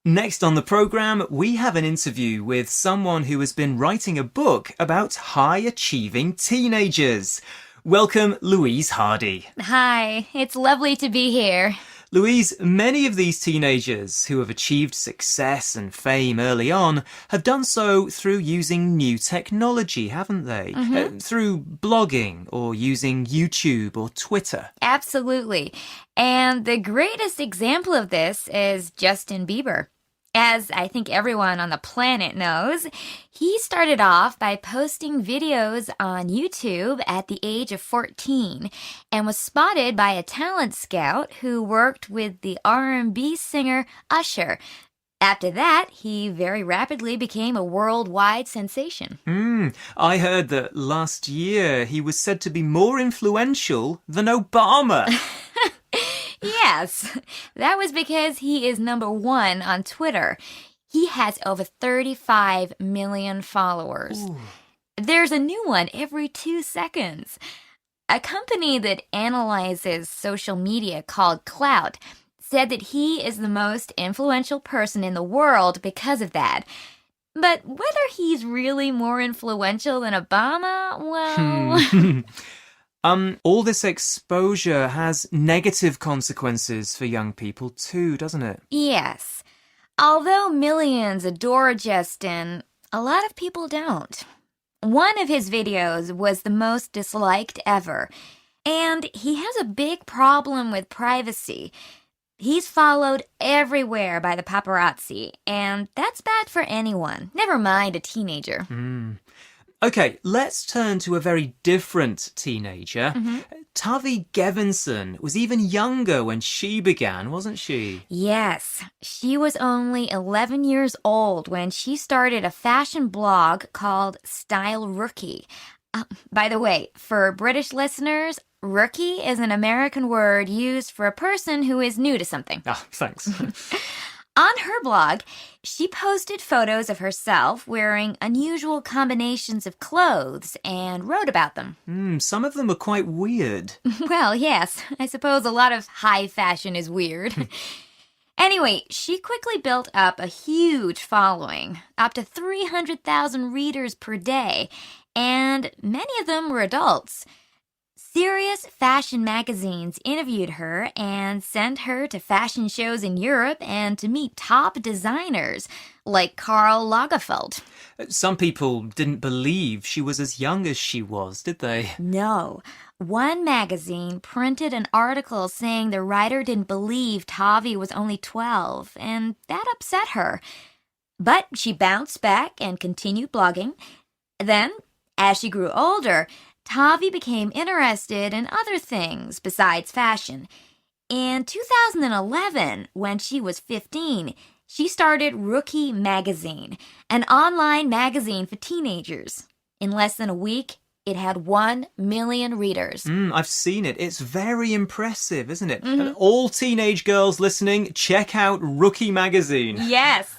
Next on the programme, we have an interview with someone who has been writing a book about high-achieving teenagers. Welcome, Louise Hardy. Hi, it's lovely to be here. Louise, many of these teenagers who have achieved success and fame early on have done so through using new technology, haven't they? Through blogging or using YouTube or Twitter. Absolutely. And the greatest example of this is Justin Bieber. As I think everyone on the planet knows, he started off by posting videos on YouTube at the age of 14 and was spotted by a talent scout who worked with the R&B singer Usher. After that, he very rapidly became a worldwide sensation. I heard that last year he was said to be more influential than Obama. Yes, that was because he is #1 on Twitter. He has over 35 million followers. Ooh. There's a new one every 2 seconds. A company that analyzes social media called Clout said that he is the most influential person in the world because of that. But whether he's really more influential than Obama, well... All this exposure has negative consequences for young people too, doesn't it? Yes. Although millions adore Justin, a lot of people don't. One of his videos was the most disliked ever, and he has a big problem with privacy. He's followed everywhere by the paparazzi, and that's bad for anyone, never mind a teenager. Okay, let's turn to a very different teenager. Tavi Gevinson was even younger when she began, wasn't she? Yes, she was only 11 years old when she started a fashion blog called Style Rookie. By the way, for British listeners, rookie is an American word used for a person who is new to something. Thanks. On her blog, she posted photos of herself wearing unusual combinations of clothes and wrote about them. Some of them are quite weird. Well, yes, I suppose a lot of high fashion is weird. Anyway, she quickly built up a huge following, up to 300,000 readers per day, and many of them were adults. Serious fashion magazines interviewed her and sent her to fashion shows in Europe and to meet top designers like Karl Lagerfeld. Some people didn't believe she was as young as she was, did they? No. One magazine printed an article saying the writer didn't believe Tavi was only 12, and that upset her. But she bounced back and continued blogging. Then, as she grew older, Tavi became interested in other things besides fashion. In 2011, when she was 15, she started Rookie Magazine, an online magazine for teenagers. In less than a week, it had 1 million readers. I've seen it. It's very impressive, isn't it? And all teenage girls listening, check out Rookie Magazine. Yes.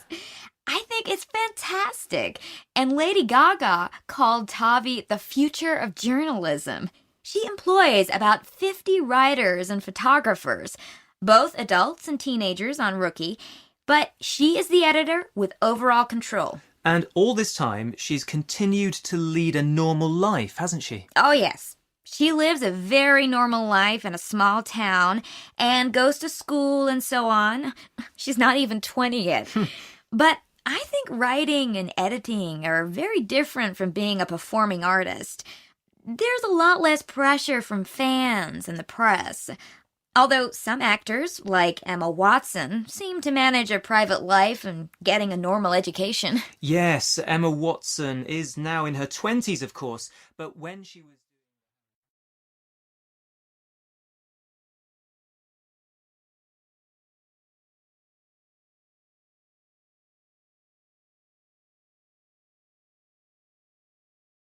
I think it's fantastic. And Lady Gaga called Tavi the future of journalism. She employs about 50 writers and photographers, both adults and teenagers on Rookie, but she is the editor with overall control. And all this time, she's continued to lead a normal life, hasn't she? Oh, yes. She lives a very normal life in a small town and goes to school and so on. She's not even 20 yet. But I think writing and editing are very different from being a performing artist. There's a lot less pressure from fans and the press. Although some actors, like Emma Watson, seem to manage a private life and getting a normal education. Yes, Emma Watson is now in her 20s, of course, but when she was...